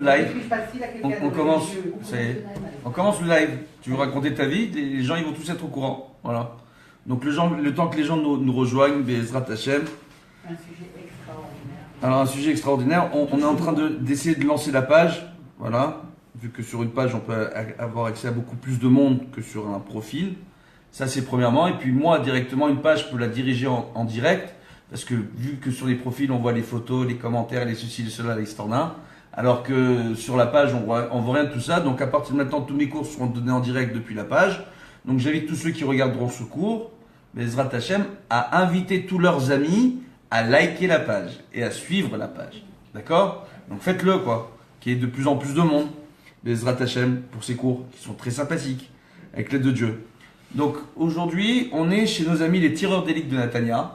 Live. On commence le live. Tu veux raconter ta vie, les gens ils vont tous être au courant. Voilà. Donc le temps que les gens nous rejoignent, Bezrat Hashem. Un sujet extraordinaire. Alors un sujet extraordinaire. On est en train d'essayer de lancer la page. Voilà. Vu que sur une page on peut avoir accès à beaucoup plus de monde que sur un profil. Ça c'est premièrement. Et puis moi directement une page je peux la diriger en direct. Parce que vu que sur les profils on voit les photos, les commentaires, les ceci, les cela, les standards. Alors que sur la page, on voit rien de tout ça. Donc à partir de maintenant, tous mes cours seront donnés en direct depuis la page. Donc j'invite tous ceux qui regarderont ce cours, Bezrat Hashem, à inviter tous leurs amis à liker la page et à suivre la page. D'accord? Donc faites-le quoi, qu'il y ait de plus en plus de monde. Bezrat Hashem pour ces cours qui sont très sympathiques, avec l'aide de Dieu. Donc aujourd'hui, on est chez nos amis les tireurs d'élite de Natania.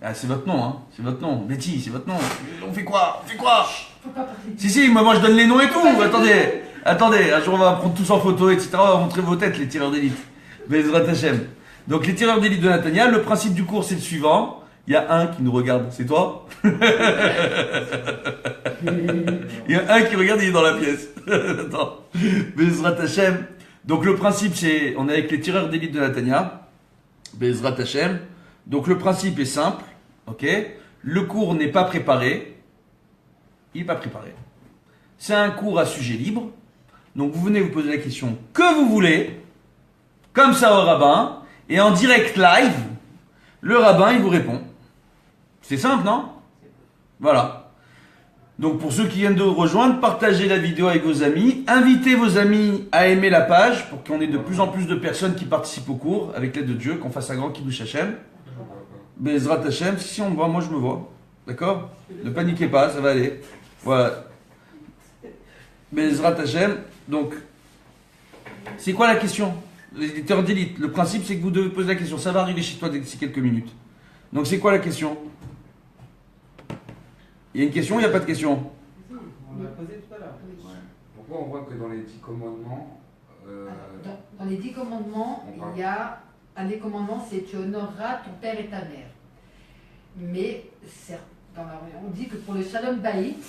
Ah, c'est votre nom, hein? C'est votre nom. Betty, c'est votre nom. On fait quoi? On fait quoi? Si, moi je donne les noms et tout. Attendez, un jour on va prendre tous en photo, etc. On va montrer vos têtes, les tireurs d'élite. Bezrat Hashem. Donc les tireurs d'élite de Natania, le principe du cours c'est le suivant. Il y a un qui nous regarde, c'est toi? Il y a un qui regarde, il est dans la pièce. Attends. Bezrat Hashem. Donc le principe c'est, on est avec les tireurs d'élite de Natania. Bezrat Hashem. Donc le principe est simple. Ok? Le cours n'est pas préparé. Il n'est pas préparé. C'est un cours à sujet libre. Donc vous venez vous poser la question que vous voulez, comme ça au rabbin, et en direct live, le rabbin il vous répond. C'est simple, non? Voilà. Donc pour ceux qui viennent de rejoindre, partagez la vidéo avec vos amis, invitez vos amis à aimer la page pour qu'on ait de plus en plus de personnes qui participent au cours, avec l'aide de Dieu, qu'on fasse un grand Kiddush Hashem. Bezrat Hashem, si on me voit, moi je me vois. D'accord? Ne paniquez pas, ça va aller. Voilà. Bezrat Hashem. Donc, c'est quoi la question? Les tireurs d'élite. Le principe, c'est que vous devez poser la question. Ça va arriver chez toi d'ici quelques minutes. Donc, c'est quoi la question? Il y a une question, il n'y a pas de question? On l'a posé tout à l'heure. Pourquoi on voit que dans les 10 commandements... Dans les 10 commandements, il y a un des commandements, c'est tu honoreras ton père et ta mère. Mais on dit que pour le Shalom Bayit,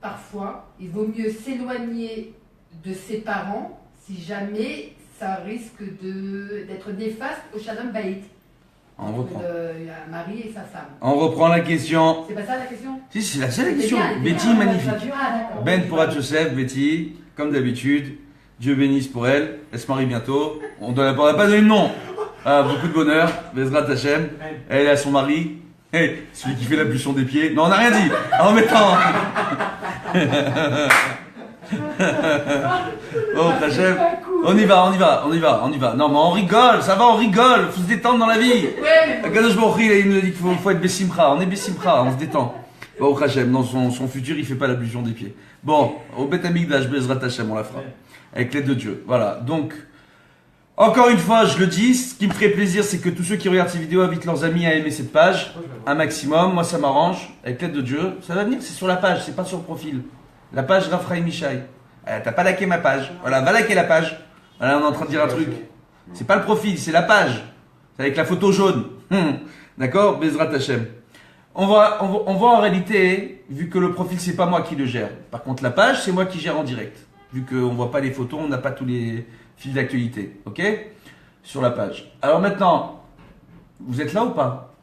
parfois, il vaut mieux s'éloigner de ses parents si jamais ça risque d'être néfaste au Shalom Bayit. On reprend. Un mari et sa femme. On reprend la question. C'est pas ça la question? Si, c'est la question. Bien, Betty, bien, magnifique. Ben pour Joseph, Betty, comme d'habitude. Dieu bénisse pour elle. Elle se marie bientôt. On n'a pas donné de nom. Ah, beaucoup de bonheur. Bezrat Hashem. Elle a son mari. Hey, celui qui fait l'ablution des pieds. Non, on n'a rien dit. En mettant. Oh, Hashem. On y va. Non, mais on rigole. Ça va, on rigole. Faut se détendre dans la vie. Kadosh Baruch Hu, il nous a dit qu'il faut être Bessimcha. On est Bessimcha, on se détend. Bon, Hashem, dans son futur, il fait pas l'ablution des pieds. Bon, au Beth Amikdash, Bezrat Hashem, on la fera. Avec l'aide de Dieu. Voilà. Donc, encore une fois, je le dis, ce qui me ferait plaisir, c'est que tous ceux qui regardent ces vidéos invitent leurs amis à aimer cette page. Un maximum. Moi, ça m'arrange. Avec l'aide de Dieu. Ça va venir, c'est sur la page, c'est pas sur le profil. La page Raphaël Michaï. T'as pas liké ma page. Voilà, va liker la page. Voilà, on est en train de dire un truc. C'est pas le profil, c'est la page. C'est avec la photo jaune. D'accord? Bezrat Hashem. On voit en réalité, vu que le profil, c'est pas moi qui le gère. Par contre, la page, c'est moi qui gère en direct. Vu qu'on voit pas les photos, on n'a pas tous les fils d'actualité. Ok? Sur la page. Alors maintenant, vous êtes là ou pas?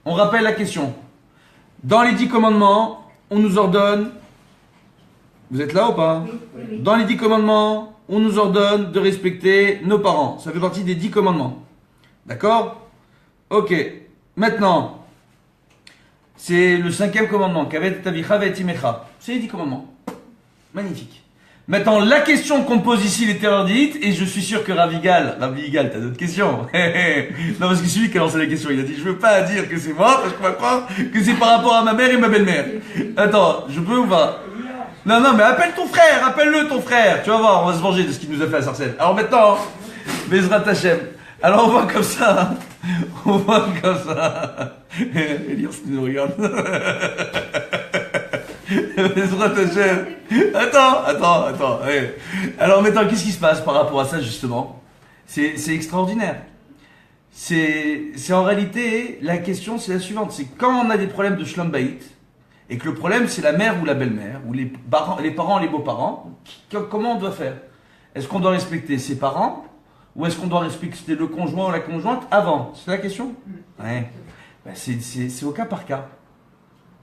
On rappelle la question. Dans les 10 commandements, on nous ordonne... Vous êtes là ou pas? Oui. Dans les 10 commandements, on nous ordonne de respecter nos parents. Ça fait partie des 10 commandements. D'accord? Ok. Maintenant, c'est le 5e commandement. Kavet tavicha ve'etimecha. C'est les 10 commandements. Magnifique. Maintenant, la question qu'on pose ici, les tireurs d'élite, et je suis sûr que Ravigal, t'as d'autres questions. Non, parce que c'est lui qui a lancé la question. Il a dit, je veux pas dire que c'est moi, parce qu'on va croire que c'est par rapport à ma mère et ma belle-mère. Attends, je peux ou pas? Non, mais appelle ton frère, appelle-le ton frère. Tu vas voir, on va se venger de ce qu'il nous a fait à Sarcelles. Alors maintenant, Bezrat Hashem. Alors on voit comme ça. Elias qui nous regarde. Bezrat Hashem. Attends. Alors maintenant, qu'est-ce qui se passe par rapport à ça justement? C'est extraordinaire. C'est en réalité, la question c'est la suivante. C'est quand on a des problèmes de Shlom Bayit, et que le problème c'est la mère ou la belle-mère, ou les parents, les beaux-parents, comment on doit faire? Est-ce qu'on doit respecter ses parents, ou est-ce qu'on doit respecter le conjoint ou la conjointe avant? C'est la question? Ouais. Ben, c'est au cas par cas.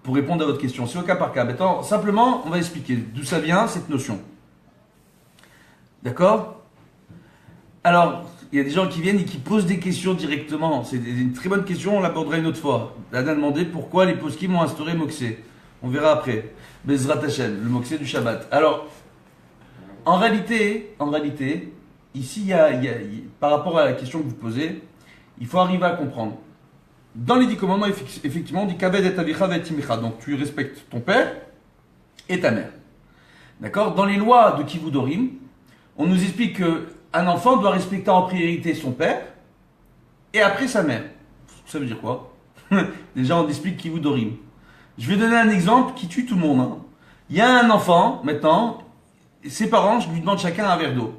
Pour répondre à votre question, c'est au cas par cas. Maintenant, simplement, on va expliquer d'où ça vient cette notion. D'accord? Alors, il y a des gens qui viennent et qui posent des questions directement. C'est une très bonne question, on l'abordera une autre fois. Là, on a demandé pourquoi les poskim ont instauré Moksé. On verra après. Bezrat Hashem, le Moksé du Shabbat. Alors, en réalité, ici, par rapport à la question que vous posez, il faut arriver à comprendre. Dans les 10 commandements, effectivement, on dit Kaved et avicha ve timicha. Donc, tu respectes ton père et ta mère. D'accord? Dans les lois de Kivudorim, on nous explique qu'un enfant doit respecter en priorité son père et après sa mère. Ça veut dire quoi? Déjà, on explique Kivudorim. Je vais donner un exemple qui tue tout le monde. Hein. Il y a un enfant, maintenant, ses parents, je lui demande chacun un verre d'eau.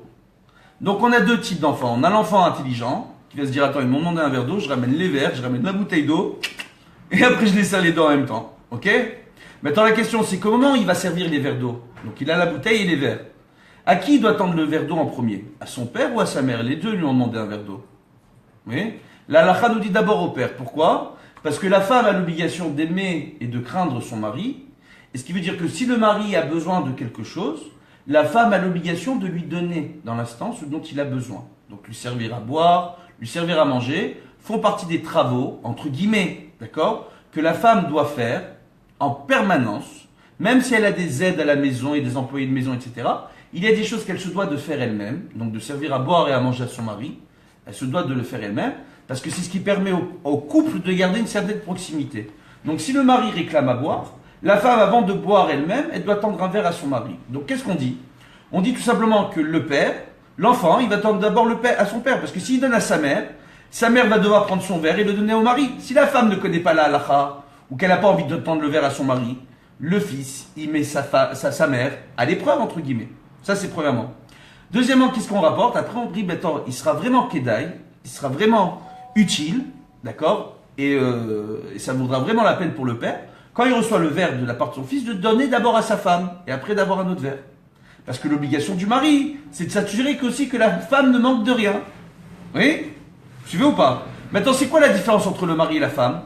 Donc, on a deux types d'enfants. On a l'enfant intelligent, qui va se dire, attends, ils m'ont demandé un verre d'eau, je ramène les verres, je ramène la bouteille d'eau, et après je les serre les deux en même temps. Ok? Maintenant la question c'est comment il va servir les verres d'eau? Donc il a la bouteille et les verres. À qui il doit tendre le verre d'eau en premier? À son père ou à sa mère? Les deux lui ont demandé un verre d'eau. Oui? La halakha nous dit d'abord au père. Pourquoi? Parce que la femme a l'obligation d'aimer et de craindre son mari. Et ce qui veut dire que si le mari a besoin de quelque chose, la femme a l'obligation de lui donner dans l'instant ce dont il a besoin. Donc lui servir à boire, lui servir à manger, font partie des travaux, entre guillemets, d'accord, que la femme doit faire en permanence, même si elle a des aides à la maison et des employés de maison, etc. Il y a des choses qu'elle se doit de faire elle-même, donc de servir à boire et à manger à son mari. Elle se doit de le faire elle-même, parce que c'est ce qui permet au couple de garder une certaine proximité. Donc si le mari réclame à boire, la femme, avant de boire elle-même, elle doit tendre un verre à son mari. Donc qu'est-ce qu'on dit? On dit tout simplement que le père, l'enfant, il va tendre d'abord le père à son père, parce que s'il donne à sa mère va devoir prendre son verre et le donner au mari. Si la femme ne connaît pas la halakha, ou qu'elle n'a pas envie de tendre le verre à son mari, le fils, il met sa mère à l'épreuve, entre guillemets. Ça, c'est premièrement. Deuxièmement, qu'est-ce qu'on rapporte? Après, on dit, attends, il sera vraiment kedaï, il sera vraiment utile, d'accord, et ça vaudra vraiment la peine pour le père, quand il reçoit le verre de la part de son fils, de donner d'abord à sa femme, et après d'avoir un autre verre. Parce que l'obligation du mari, c'est de s'assurer aussi que la femme ne manque de rien. Oui? Vous suivez ou pas? Maintenant, c'est quoi la différence entre le mari et la femme?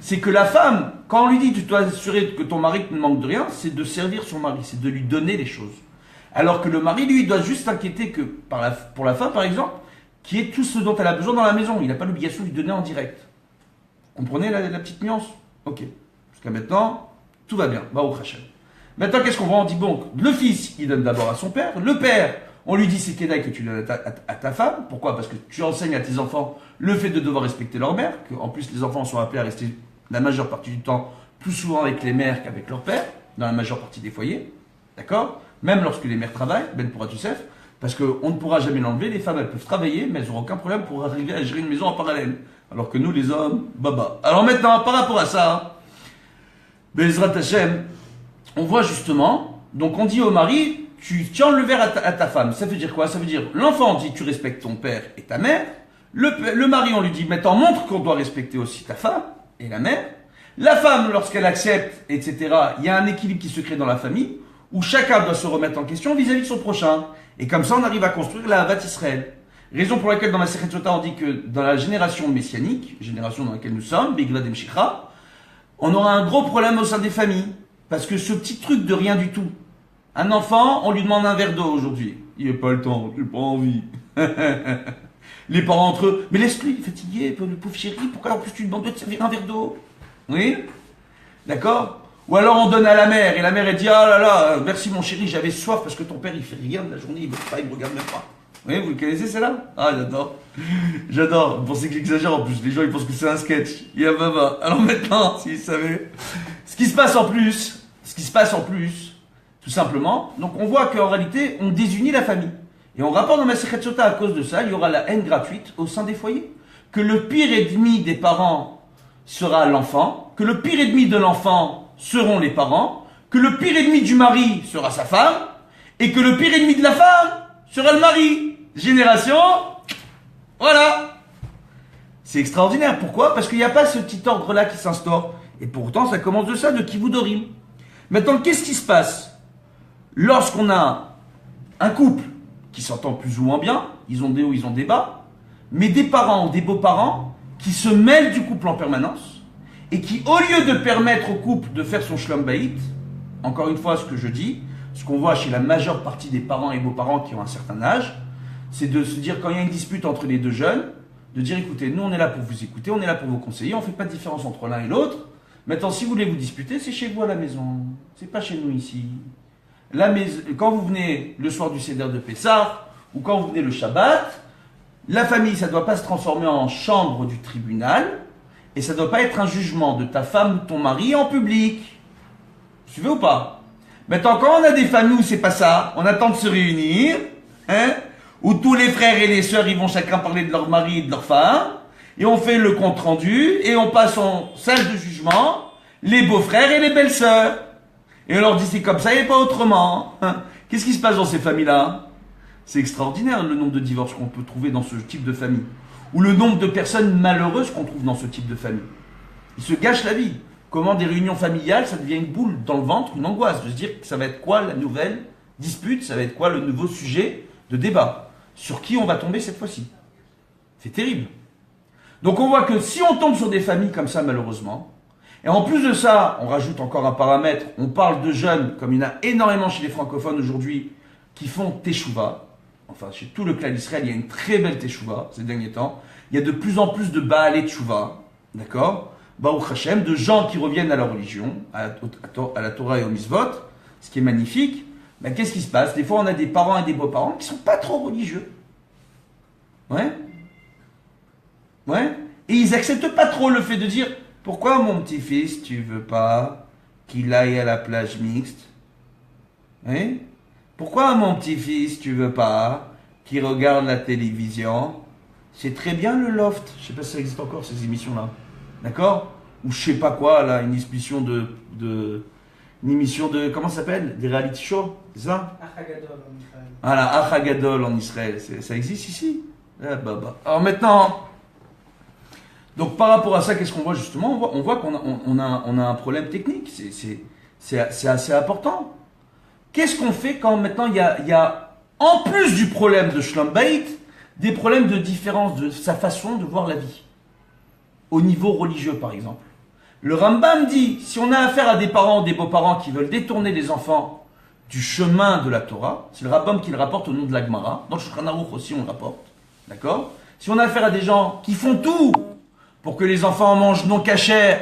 C'est que la femme, quand on lui dit tu dois assurer que ton mari ne manque de rien, c'est de servir son mari, c'est de lui donner les choses. Alors que le mari, lui, doit juste s'inquiéter que, pour la femme par exemple, qui est tout ce dont elle a besoin dans la maison. Il n'a pas l'obligation de lui donner en direct. Vous comprenez la petite nuance? Ok. Jusqu'à maintenant, tout va bien. Baruch Hashem. Maintenant, qu'est-ce qu'on voit? On dit, bon, le fils, il donne d'abord à son père. Le père, on lui dit, c'est Kedaï que tu donnes à ta femme. Pourquoi? Parce que tu enseignes à tes enfants le fait de devoir respecter leur mère. En plus, les enfants sont appelés à rester la majeure partie du temps plus souvent avec les mères qu'avec leur père, dans la majeure partie des foyers. D'accord? Même lorsque les mères travaillent, Ben pour Youssef, parce qu'on ne pourra jamais l'enlever. Les femmes, elles peuvent travailler, mais elles n'auront aucun problème pour arriver à gérer une maison en parallèle. Alors que nous, les hommes, baba. Alors maintenant, par rapport à ça, Bezrat Hashem, on voit justement, donc on dit au mari, tu tiens le verre à ta femme. Ça veut dire quoi? Ça veut dire, l'enfant dit, tu respectes ton père et ta mère. Le mari, on lui dit, maintenant montre qu'on doit respecter aussi ta femme et la mère. La femme, lorsqu'elle accepte, etc., il y a un équilibre qui se crée dans la famille, où chacun doit se remettre en question vis-à-vis de son prochain. Et comme ça, on arrive à construire la Havat Israël. Raison pour laquelle dans la Sechet Sota, on dit que dans la génération messianique, génération dans laquelle nous sommes, Bigvad Emshicha, on aura un gros problème au sein des familles. Parce que ce petit truc de rien du tout. Un enfant, on lui demande un verre d'eau aujourd'hui. Il n'a pas le temps, j'ai pas envie. Les parents entre eux, mais laisse-lui, il est fatigué, le pauvre chéri, pourquoi en plus tu lui demandes de te servir un verre d'eau? Oui? D'accord? Ou alors on donne à la mère, et la mère elle dit, ah là là, merci mon chéri, j'avais soif parce que ton père il fait rien de la journée, il me regarde même pas. Oui, vous le connaissez celle-là? Ah, j'adore. J'adore. Vous pensez que j'exagère en plus. Les gens, ils pensent que c'est un sketch. Baba. Alors maintenant, s'ils savaient. Ce qui se passe en plus, tout simplement, donc on voit qu'en réalité, on désunit la famille. Et on rapporte dans ma Sechet Sota, à cause de ça, il y aura la haine gratuite au sein des foyers. Que le pire ennemi des parents sera l'enfant. Que le pire ennemi de l'enfant seront les parents. Que le pire ennemi du mari sera sa femme. Et que le pire ennemi de la femme sera le mari. Génération, voilà. C'est extraordinaire. Pourquoi? Parce qu'il n'y a pas ce petit ordre-là qui s'instaure. Et pourtant, ça commence de ça, de Kivudorim. Maintenant, qu'est-ce qui se passe lorsqu'on a un couple qui s'entend plus ou moins bien, ils ont des hauts, ils ont des bas, mais des parents ou des beaux-parents qui se mêlent du couple en permanence et qui, au lieu de permettre au couple de faire son shlom bayit, encore une fois, ce que je dis, ce qu'on voit chez la majeure partie des parents et beaux-parents qui ont un certain âge, c'est de se dire, quand il y a une dispute entre les deux jeunes, de dire, écoutez, nous on est là pour vous écouter, on est là pour vous conseiller, on ne fait pas de différence entre l'un et l'autre. Maintenant, si vous voulez vous disputer, c'est chez vous à la maison, c'est pas chez nous ici. Quand vous venez le soir du Seder de Pessah, ou quand vous venez le Shabbat, la famille, ça ne doit pas se transformer en chambre du tribunal, et ça ne doit pas être un jugement de ta femme ou de ton mari en public. Vous suivez ou pas? Maintenant, quand on a des familles où c'est pas ça, on attend de se réunir, où tous les frères et les sœurs, ils vont chacun parler de leur mari et de leur femme, et on fait le compte rendu, et on passe en salle de jugement, les beaux-frères et les belles-sœurs. Et on leur dit c'est comme ça et pas autrement. Qu'est-ce qui se passe dans ces familles-là? C'est extraordinaire le nombre de divorces qu'on peut trouver dans ce type de famille. Ou le nombre de personnes malheureuses qu'on trouve dans ce type de famille. Ils se gâchent la vie. Comment des réunions familiales, ça devient une boule dans le ventre, une angoisse. De se dire que ça va être quoi la nouvelle dispute, ça va être quoi le nouveau sujet de débat. Sur qui on va tomber cette fois-ci? C'est terrible. Donc on voit que si on tombe sur des familles comme ça malheureusement, et en plus de ça, on rajoute encore un paramètre, on parle de jeunes, comme il y en a énormément chez les francophones aujourd'hui, qui font teshuva. Enfin, chez tout le clan d'Israël, il y a une très belle teshuva ces derniers temps. Il y a de plus en plus de Baalei teshuva, d'accord, Baruch Hashem, de gens qui reviennent à la religion, à la Torah et au Mitzvot, ce qui est magnifique. Mais qu'est-ce qui se passe? Des fois, on a des parents et des beaux-parents qui ne sont pas trop religieux. Ouais. Et ils n'acceptent pas trop le fait de dire « Pourquoi mon petit-fils, tu veux pas qu'il aille à la plage mixte? Hein? Pourquoi mon petit-fils, tu veux pas qu'il regarde la télévision? C'est très bien le loft. » Je sais pas si ça existe encore, ces émissions-là. D'accord? Ou je sais pas quoi, là, une émission une émission de... Comment ça s'appelle? Des reality shows? C'est ça? Achagadol en Israël. Voilà, Achagadol en Israël. Ça existe ici? Alors maintenant... Donc par rapport à ça, qu'est-ce qu'on voit justement? On voit qu'on a un problème technique. C'est assez important. Qu'est-ce qu'on fait quand maintenant il y a, en plus du problème de Shlom Bayit, des problèmes de différence de sa façon de voir la vie? Au niveau religieux par exemple. Le Rambam dit, si on a affaire à des parents ou des beaux-parents qui veulent détourner les enfants du chemin de la Torah, c'est le Rambam qui le rapporte au nom de la Gemara, dans le Shulchan Aruch aussi on le rapporte, d'accord? Si on a affaire à des gens qui font tout pour que les enfants mangent non cachers,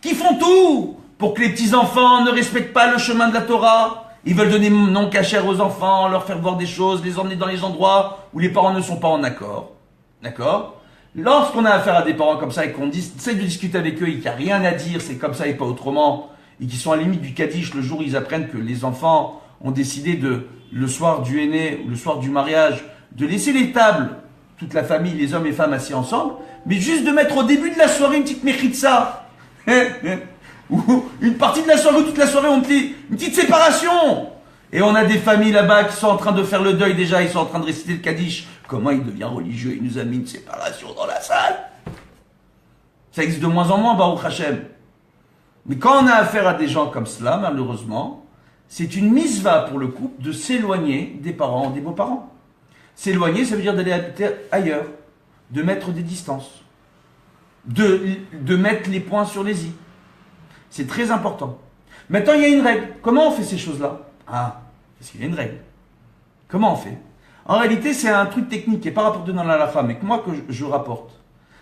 qui font tout pour que les petits-enfants ne respectent pas le chemin de la Torah, ils veulent donner non cachers aux enfants, leur faire voir des choses, les emmener dans les endroits où les parents ne sont pas en accord, d'accord? Lorsqu'on a affaire à des parents comme ça et qu'on essaie de discuter avec eux et qu'il n'y a rien à dire, c'est comme ça et pas autrement, et qui sont à la limite du Kaddish le jour où ils apprennent que les enfants ont décidé le soir du henné ou le soir du mariage, de laisser les tables, toute la famille, les hommes et femmes assis ensemble, mais juste de mettre au début de la soirée une petite mechitza, ou une partie de la soirée ou toute la soirée, on dit une petite séparation. Et on a des familles là-bas qui sont en train de faire le deuil déjà, ils sont en train de réciter le Kaddish. Comment il devient religieux? Il nous a mis une séparation dans la salle. Ça existe de moins en moins, Baruch Hashem. Mais quand on a affaire à des gens comme cela, malheureusement, c'est une misva pour le couple de s'éloigner des parents, des beaux-parents. S'éloigner, ça veut dire d'aller habiter ailleurs, de mettre des distances, de mettre les points sur les i. C'est très important. Maintenant, il y a une règle. Comment on fait ces choses-là? Ah, parce qu'il y a une règle. Comment on fait? En réalité, c'est un truc technique qui n'est pas rapporté dans la halakha, mais que moi que je rapporte.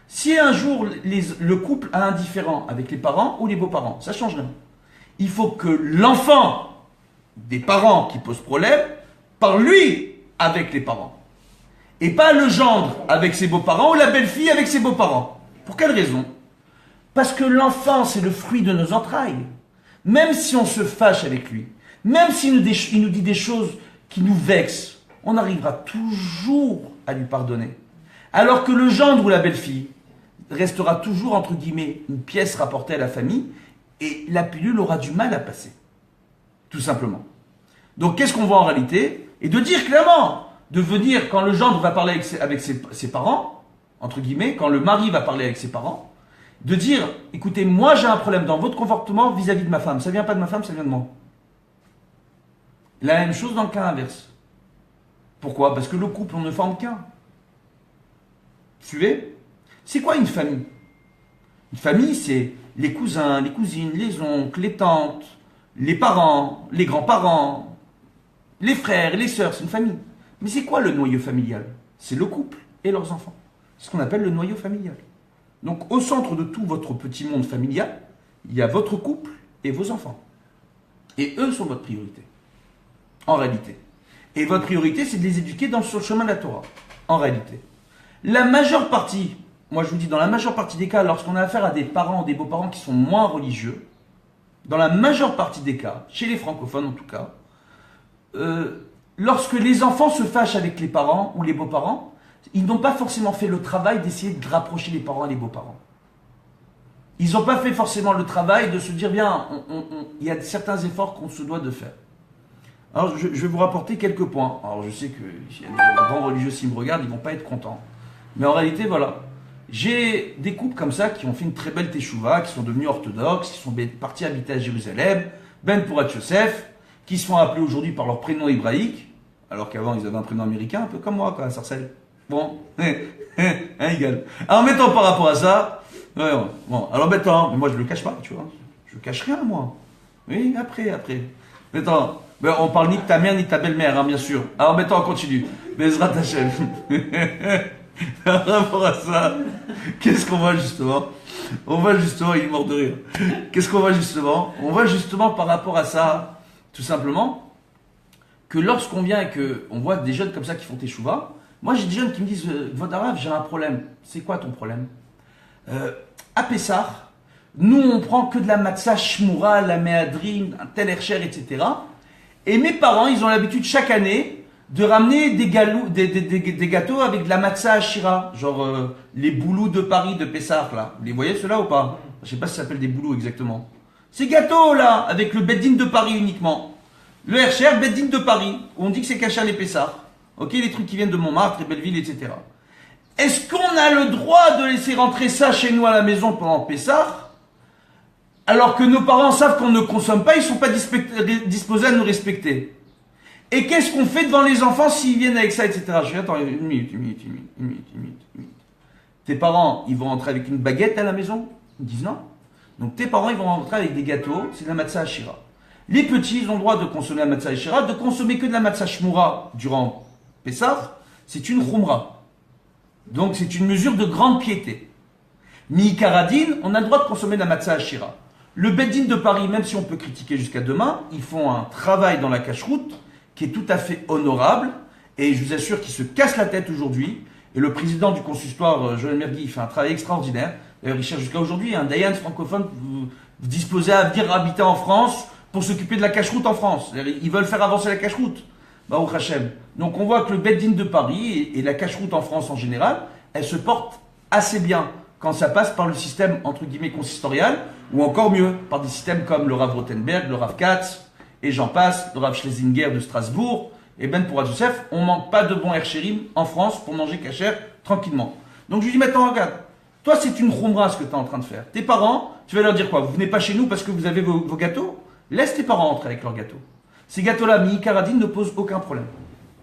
Si un jour le couple a un différend avec les parents ou les beaux-parents, ça change rien. Il faut que l'enfant des parents qui pose problème parle lui avec les parents. Et pas le gendre avec ses beaux-parents ou la belle-fille avec ses beaux-parents. Pour quelle raison? Parce que l'enfant, c'est le fruit de nos entrailles. Même si on se fâche avec lui, même s'il nous dit des choses qui nous vexent, on arrivera toujours à lui pardonner. Alors que le gendre ou la belle-fille restera toujours, entre guillemets, une pièce rapportée à la famille et la pilule aura du mal à passer. Tout simplement. Donc qu'est-ce qu'on voit en réalité? Et de dire clairement, de venir quand le gendre va parler avec ses parents, entre guillemets, quand le mari va parler avec ses parents, De dire, écoutez, moi j'ai un problème dans votre comportement vis-à-vis de ma femme. Ça vient pas de ma femme, ça vient de moi. La même chose dans le cas inverse. Pourquoi? Parce que le couple, on ne forme qu'un. Suivez? C'est quoi une famille? Une famille, c'est les cousins, les cousines, les oncles, les tantes, les parents, les grands-parents, les frères, les sœurs, c'est une famille. Mais c'est quoi le noyau familial? C'est le couple et leurs enfants. C'est ce qu'on appelle le noyau familial. Donc au centre de tout votre petit monde familial, il y a votre couple et vos enfants. Et eux sont votre priorité. En réalité. Et votre priorité, c'est de les éduquer sur le chemin de la Torah. En réalité. La majeure partie, moi je vous dis, dans la majeure partie des cas, lorsqu'on a affaire à des parents ou des beaux-parents qui sont moins religieux, dans la majeure partie des cas, chez les francophones en tout cas, lorsque les enfants se fâchent avec les parents ou les beaux-parents, ils n'ont pas forcément fait le travail d'essayer de rapprocher les parents et les beaux-parents. Ils n'ont pas fait forcément le travail de se dire, bien, il y a certains efforts qu'on se doit de faire. Alors, je vais vous rapporter quelques points. Alors, je sais que s'il y a des grands religieux, s'ils me regardent, ils ne vont pas être contents. Mais en réalité, voilà. J'ai des couples comme ça qui ont fait une très belle teshuva, qui sont devenus orthodoxes, qui sont partis habiter à Jérusalem, Ben Porat Yosef, qui se font appeler aujourd'hui par leur prénom hébraïque, alors qu'avant ils avaient un prénom américain, un peu comme moi, quoi, Sarcelle. Bon, égal. Alors, mettons par rapport à ça, ouais, bon, alors mettons, mais moi je le cache pas, tu vois. Je cache rien, moi. Oui, après. Mettons. Ben, on parle ni de ta mère ni de ta belle-mère, hein, bien sûr. Alors maintenant on continue. Bezrat Hashem. Par rapport à ça, qu'est-ce qu'on voit justement? On voit justement, il est mort de rire. Qu'est-ce qu'on voit justement? On voit justement par rapport à ça, tout simplement, que lorsqu'on vient et qu'on voit des jeunes comme ça qui font teshuva, moi j'ai des jeunes qui me disent, Vodarav, j'ai un problème. C'est quoi ton problème? À Pessah, nous on prend que de la matzah shmura, la méadrine, un tel ercher, etc. Et mes parents, ils ont l'habitude chaque année de ramener des gâteaux avec de la matzah ashira, genre les boulous de Paris de Pessah, là. Vous les voyez ceux-là ou pas? Je sais pas si ça s'appelle des boulous exactement. Ces gâteaux-là, avec le beddin de Paris uniquement. Le Hercher, beddin de Paris, où on dit que c'est Kachal et Pessah. Ok, les trucs qui viennent de Montmartre et Belleville, etc. Est-ce qu'on a le droit de laisser rentrer ça chez nous à la maison pendant Pessah? Alors que nos parents savent qu'on ne consomme pas, ils ne sont pas disposés à nous respecter. Et qu'est-ce qu'on fait devant les enfants s'ils viennent avec ça, etc. Je dis, attends, une minute. Tes parents, ils vont rentrer avec une baguette à la maison? Ils disent non. Donc tes parents, ils vont rentrer avec des gâteaux, c'est de la matzah ashira. Les petits, ils ont le droit de consommer la matzah ashira, de consommer que de la matzah shmura durant Pessah, c'est une khumra. Donc c'est une mesure de grande piété. Mi-karadine, on a le droit de consommer de la matzah ashira. Le Beddin de Paris, même si on peut critiquer jusqu'à demain, ils font un travail dans la cache-route qui est tout à fait honorable et je vous assure qu'ils se cassent la tête aujourd'hui. Et le président du consistoire, Joël Mergui, il fait un travail extraordinaire. D'ailleurs, il cherche jusqu'à aujourd'hui un Dayan francophone disposé à venir habiter en France pour s'occuper de la cache-route en France. Ils veulent faire avancer la cache-route. Baruch Hashem. Donc on voit que le Beddin de Paris et la cache-route en France en général, elle se porte assez bien quand ça passe par le système, entre guillemets, consistorial, ou encore mieux, par des systèmes comme le Rav Rothenberg, le Rav Katz, et j'en passe, le Rav Schlesinger de Strasbourg, et Ben Porat Yosef, on manque pas de bons herchérim en France pour manger kasher tranquillement. Donc je lui dis maintenant, regarde, toi c'est une khumra ce que tu es en train de faire. Tes parents, tu vas leur dire quoi? Vous venez pas chez nous parce que vous avez vos gâteaux? Laisse tes parents entrer avec leurs gâteaux. Ces gâteaux-là, mi-karadine, ne posent aucun problème.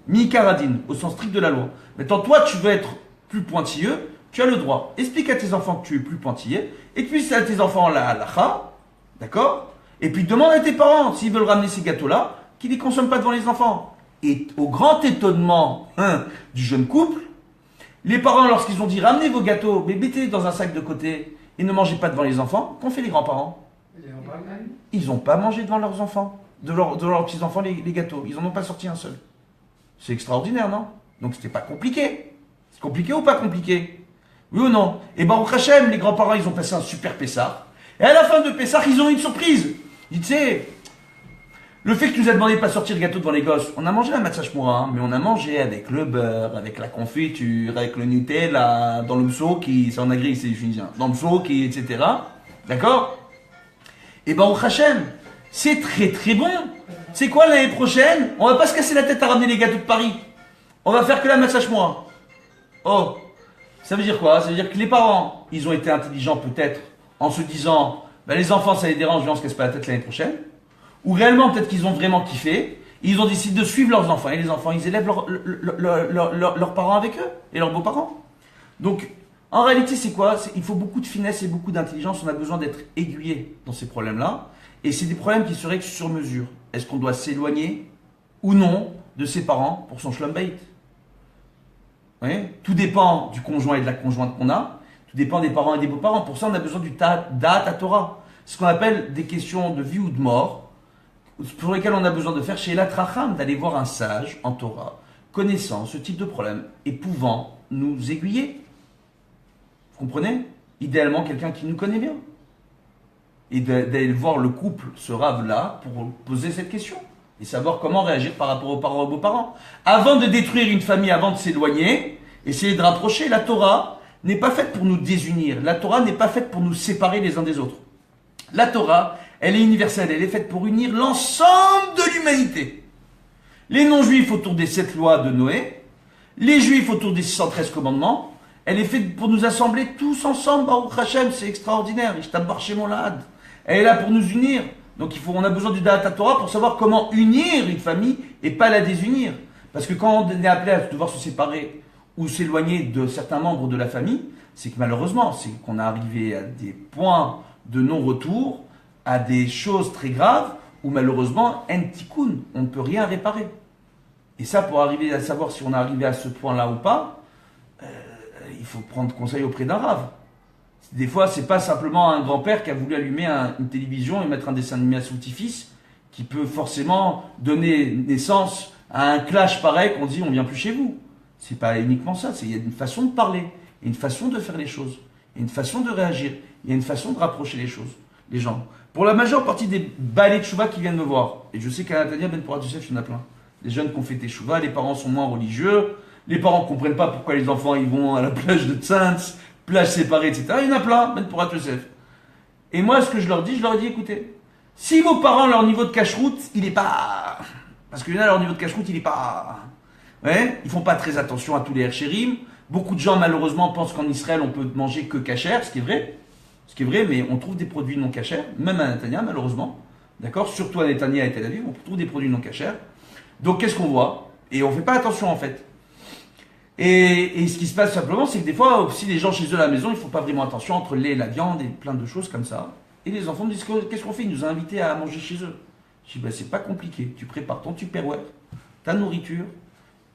Mi-karadine, au sens strict de la loi. Maintenant, toi, tu veux être plus pointilleux, tu as le droit. Explique à tes enfants que tu es plus pointillé, et puis à tes enfants la halacha, d'accord? Et puis demande à tes parents, s'ils veulent ramener ces gâteaux-là, qu'ils ne les consomment pas devant les enfants. Et au grand étonnement du jeune couple, les parents, lorsqu'ils ont dit ramenez vos gâteaux, mais mettez-les dans un sac de côté et ne mangez pas devant les enfants, qu'ont fait les grands-parents? Ils n'ont pas mangé devant leurs enfants, de leurs petits-enfants les gâteaux. Ils n'en ont pas sorti un seul. C'est extraordinaire, non? Donc c'était pas compliqué. C'est compliqué ou pas compliqué? Oui ou non? Et Baruch Hashem, les grands-parents, ils ont passé un super Pessah. Et à la fin de Pessah, ils ont eu une surprise. Ils disaient, tu sais, le fait que tu nous as demandé de pas sortir le gâteau devant les gosses, on a mangé la matzah shmura, hein, mais on a mangé avec le beurre, avec la confiture, avec le Nutella, dans le mso qui, c'est en agri, c'est tunisien, dans le mso qui, etc. D'accord? Et Baruch Hashem, c'est très très bon. C'est quoi l'année prochaine? On va pas se casser la tête à ramener les gâteaux de Paris. On va faire que la matzah shmura. Oh, ça veut dire quoi? Ça veut dire que les parents, ils ont été intelligents peut-être en se disant les enfants ça les dérange, on se casse pas la tête l'année prochaine, ou réellement peut-être qu'ils ont vraiment kiffé, ils ont décidé de suivre leurs enfants, et les enfants ils élèvent leurs parents avec eux, et leurs beaux-parents. Donc en réalité c'est quoi? Il faut beaucoup de finesse et beaucoup d'intelligence, on a besoin d'être aiguillé dans ces problèmes-là, et c'est des problèmes qui se règlent sur mesure. Est-ce qu'on doit s'éloigner ou non de ses parents pour son shlom bayit? Tout dépend du conjoint et de la conjointe qu'on a, tout dépend des parents et des beaux-parents. Pour ça, on a besoin du da'at Torah. Ce qu'on appelle des questions de vie ou de mort, pour lesquelles on a besoin de faire chez la Tracham, d'aller voir un sage en Torah, connaissant ce type de problème et pouvant nous aiguiller. Vous comprenez? Idéalement, quelqu'un qui nous connaît bien. Et d'aller voir le couple, ce rave-là, pour poser cette question. Et savoir comment réagir par rapport aux parents et aux beaux-parents. Avant de détruire une famille, avant de s'éloigner, essayer de rapprocher, la Torah n'est pas faite pour nous désunir. La Torah n'est pas faite pour nous séparer les uns des autres. La Torah, elle est universelle, elle est faite pour unir l'ensemble de l'humanité. Les non-juifs autour des 7 lois de Noé, les juifs autour des 613 commandements, elle est faite pour nous assembler tous ensemble, Baruch Hashem, c'est extraordinaire, Ishtabar Shemo Lahad. Elle est là pour nous unir. Donc on a besoin du Da'at Torah pour savoir comment unir une famille et pas la désunir. Parce que quand on est appelé à devoir se séparer ou s'éloigner de certains membres de la famille, c'est que malheureusement, c'est qu'on est arrivé à des points de non-retour, à des choses très graves, où malheureusement, en tikkun, on ne peut rien réparer. Et ça, pour arriver à savoir si on est arrivé à ce point-là ou pas, il faut prendre conseil auprès d'un rave. Des fois, c'est pas simplement un grand-père qui a voulu allumer une télévision et mettre un dessin animé à son petit-fils qui peut forcément donner naissance à un clash pareil qu'on dit on vient plus chez vous. C'est pas uniquement ça, il y a une façon de parler, il y a une façon de faire les choses, il y a une façon de réagir, il y a une façon de rapprocher les gens. Pour la majeure partie des balais de Chouva qui viennent me voir, et je sais qu'à Natania, Ben Porat Youssef, il y en a plein. Les jeunes qui ont fait Teshuvah, les parents sont moins religieux, les parents ne comprennent pas pourquoi les enfants ils vont à la plage de Tzantz, plage séparée, etc. Il y en a plein, Ben Porat Youssef. Et moi, ce que je leur dis, écoutez, si vos parents, leur niveau de cache-route, il est pas... Parce qu'il y en a, leur niveau de cache-route, il est pas... Ouais, ils font pas très attention à tous les herchérim. Beaucoup de gens, malheureusement, pensent qu'en Israël, on peut manger que kasher, ce qui est vrai. Ce qui est vrai, mais on trouve des produits non kasher, même à Netanya, malheureusement. D'accord? Surtout à Netanya et Tel Aviv, on trouve des produits non kasher. Donc, qu'est-ce qu'on voit? Et on fait pas attention, en fait. Et ce qui se passe simplement, c'est que des fois, aussi, les gens chez eux à la maison, ils font pas vraiment attention entre le lait et la viande et plein de choses comme ça. Et les enfants me disent, qu'est-ce qu'on fait? Ils nous ont invités à manger chez eux. Je dis, c'est pas compliqué. Tu prépares ton tupperware, ta nourriture,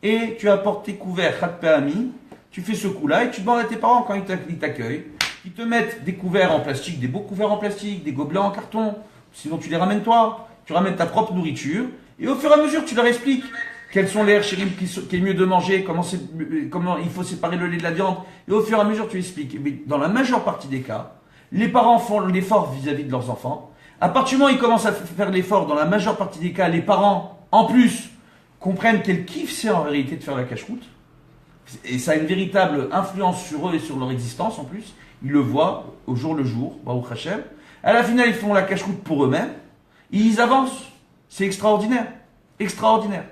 et tu apportes tes couverts Khatpehami, tu fais ce coup-là, et tu demandes à tes parents quand ils t'accueillent, ils te mettent des couverts en plastique, des beaux couverts en plastique, des gobelets en carton, sinon tu les ramènes toi, tu ramènes ta propre nourriture, et au fur et à mesure, tu leur expliques quels sont les herchérim qui est mieux de manger, comment il faut séparer le lait de la viande, et au fur et à mesure, tu expliques. Mais dans la majeure partie des cas, les parents font l'effort vis-à-vis de leurs enfants. À partir du moment où ils commencent à faire l'effort, dans la majeure partie des cas, les parents, en plus, comprennent quel kiff c'est en réalité de faire la cache-route. Et ça a une véritable influence sur eux et sur leur existence en plus. Ils le voient au jour le jour, Baruch Hashem. À la finale, ils font la cache-route pour eux-mêmes. Ils avancent. C'est extraordinaire. Extraordinaire.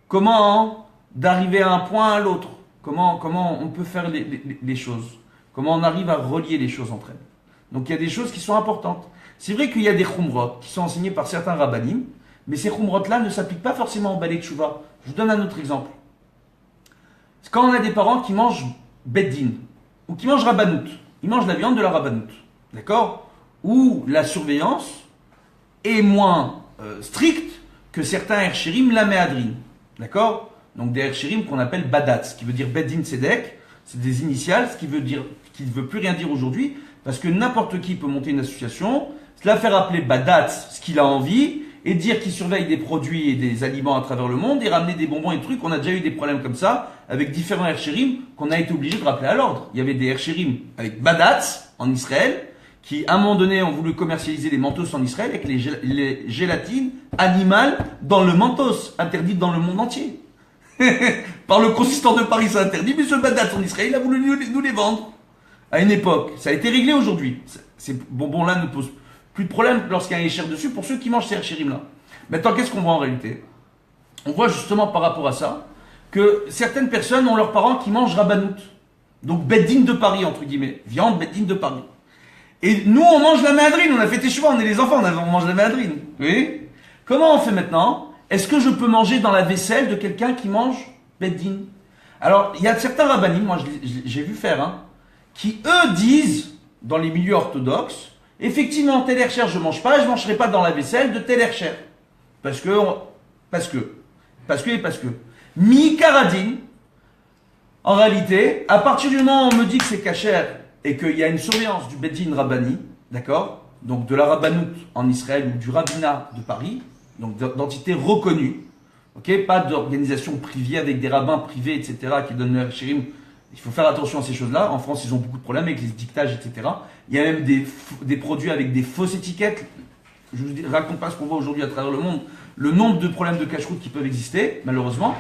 Comment d'arriver à un point à l'autre? Comment on peut faire les choses? Comment on arrive à relier les choses entre elles? Donc il y a des choses qui sont importantes. C'est vrai qu'il y a des chumrot qui sont enseignés par certains rabbanim, mais ces chumrot-là ne s'appliquent pas forcément au balai de Tchouva. Je vous donne un autre exemple. Quand on a des parents qui mangent beddin, ou qui mangent rabbanout, ils mangent la viande de la rabbanout, d'accord? Où la surveillance est moins stricte que certains herchérim la méadrin, d'accord? Donc des herchérim qu'on appelle badat, ce qui veut dire beddin sedek, c'est des initiales, ce qui ne veut plus rien dire aujourd'hui, parce que n'importe qui peut monter une association, se la faire appeler badat, ce qu'il a envie, et dire qu'il surveille des produits et des aliments à travers le monde, et ramener des bonbons et des trucs. On a déjà eu des problèmes comme ça, avec différents herchérim, qu'on a été obligé de rappeler à l'ordre. Il y avait des herchérim avec badat, en Israël, qui, à un moment donné, ont voulu commercialiser les mentos en Israël, avec les gélatines animales dans le mentos, interdites dans le monde entier. Par le consistant de Paris, c'est interdit, mais ce badat en Israël, il a voulu nous les vendre. À une époque. Ça a été réglé aujourd'hui. Ces bonbons-là ne posent plus de problème lorsqu'il y a un écher dessus pour ceux qui mangent ces herchérim-là. Maintenant, qu'est-ce qu'on voit en réalité? On voit justement par rapport à ça que certaines personnes ont leurs parents qui mangent rabbanout. Donc, beddin de Paris, entre guillemets. Viande beddin de Paris. Et nous, on mange la méhadrine, on a fait teshuva, on est les enfants, on mange la méhadrine. Oui. Comment on fait maintenant? Est-ce que je peux manger dans la vaisselle de quelqu'un qui mange beddin? Alors, il y a certains rabbinim, moi j'ai vu faire, hein, qui eux disent, dans les milieux orthodoxes, effectivement, tel hercher je mange pas, je mangerai pas dans la vaisselle de tel hercher. Parce que. Mi karadin, en réalité, à partir du moment où on me dit que c'est cachère et qu'il y a une surveillance du beddin rabbani, d'accord, donc de la rabbanout en Israël ou du rabbinat de Paris, donc d'entité reconnue, ok, pas d'organisation privée avec des rabbins privés, etc., qui donnent leur chérim. Il faut faire attention à ces choses-là. En France, ils ont beaucoup de problèmes avec les dictages, etc. Il y a même des produits avec des fausses étiquettes. Je ne vous raconte pas ce qu'on voit aujourd'hui à travers le monde, le nombre de problèmes de cache-route qui peuvent exister, malheureusement.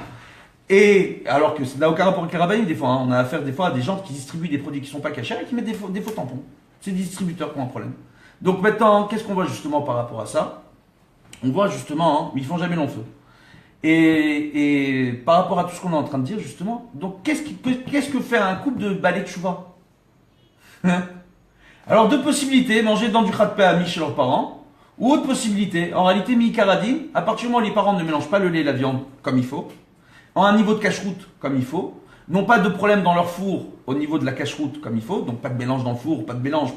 Et alors que ça n'a aucun rapport avec les rabbins, des fois, hein, on a affaire des fois à des gens qui distribuent des produits qui ne sont pas cachers et qui mettent des faux tampons. C'est des distributeurs qui ont un problème. Donc maintenant, qu'est-ce qu'on voit justement par rapport à ça? On voit justement, hein, mais ils font jamais long feu. Et par rapport à tout ce qu'on est en train de dire, justement, donc qu'est-ce que fait un couple de balai de chouva? Alors, deux possibilités, manger dans du khatpé ami chez leurs parents, ou autre possibilité, en réalité, mi-karadine, à partir du moment où les parents ne mélangent pas le lait et la viande comme il faut, ont un niveau de cache-route comme il faut, n'ont pas de problème dans leur four au niveau de la cache-route comme il faut, donc pas de mélange dans le four, pas de mélange,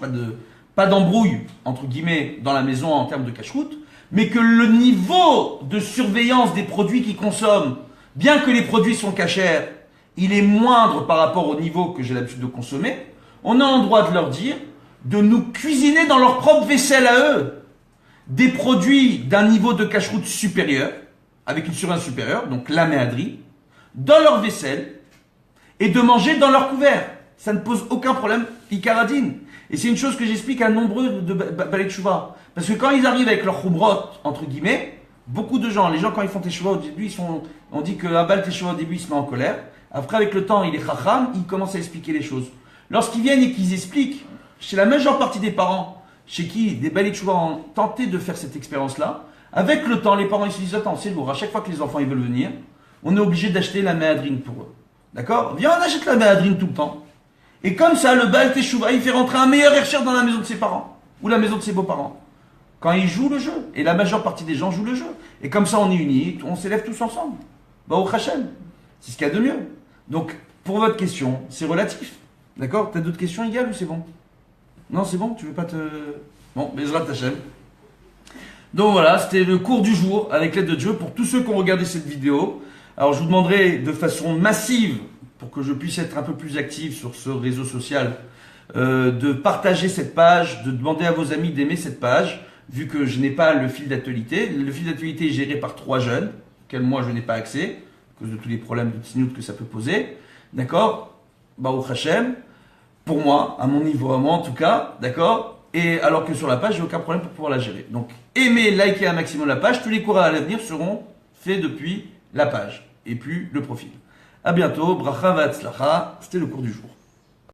pas d'embrouille, entre guillemets, dans la maison en termes de cache-route, mais que le niveau de surveillance des produits qu'ils consomment, bien que les produits sont cachers, il est moindre par rapport au niveau que j'ai l'habitude de consommer, on a le droit de leur dire de nous cuisiner dans leur propre vaisselle à eux des produits d'un niveau de cache-route supérieur, avec une surveillance supérieure, donc la méhadrie, dans leur vaisselle, et de manger dans leur couvert. Ça ne pose aucun problème, ikaradine. Et c'est une chose que j'explique à nombreux de balai de chouva. Parce que quand ils arrivent avec leur chumrot, entre guillemets, beaucoup de gens, les gens quand ils font teshuva au début, on dit qu'un bal teshuva au début, il se met en colère. Après, avec le temps, il est chacham, il commence à expliquer les choses. Lorsqu'ils viennent et qu'ils expliquent, chez la majeure partie des parents, chez qui des balai de chouva ont tenté de faire cette expérience-là, avec le temps, les parents ils se disent, attends, c'est lourd, à chaque fois que les enfants ils veulent venir, on est obligé d'acheter la méhadrine pour eux. D'accord? Viens, on achète la méhadrine tout le temps. Et comme ça, le Baal Teshuva, il fait rentrer un meilleur hercher dans la maison de ses parents, ou la maison de ses beaux-parents. Quand ils jouent le jeu, et la majeure partie des gens jouent le jeu. Et comme ça, on est unis, on s'élève tous ensemble. Au Hachem. C'est ce qu'il y a de mieux. Donc, pour votre question, c'est relatif. D'accord? T'as d'autres questions, Yigal, ou c'est bon? Non, c'est bon? Tu veux pas te... Bon, Bezrat Hachem. Donc voilà, c'était le cours du jour, avec l'aide de Dieu, pour tous ceux qui ont regardé cette vidéo. Alors, je vous demanderai de façon massive, pour que je puisse être un peu plus actif sur ce réseau social, de partager cette page, de demander à vos amis d'aimer cette page, vu que je n'ai pas le fil d'actualité. Le fil d'actualité est géré par 3 jeunes, auxquels moi je n'ai pas accès, à cause de tous les problèmes de tzniut que ça peut poser. D'accord? Baruch Hashem, pour moi, à mon niveau, à moi en tout cas, d'accord? Et alors que sur la page, j'ai aucun problème pour pouvoir la gérer. Donc, aimez, likez un maximum la page, tous les cours à l'avenir seront faits depuis la page, et puis le profil. À bientôt, bracha v'atzlacha, c'était le cours du jour.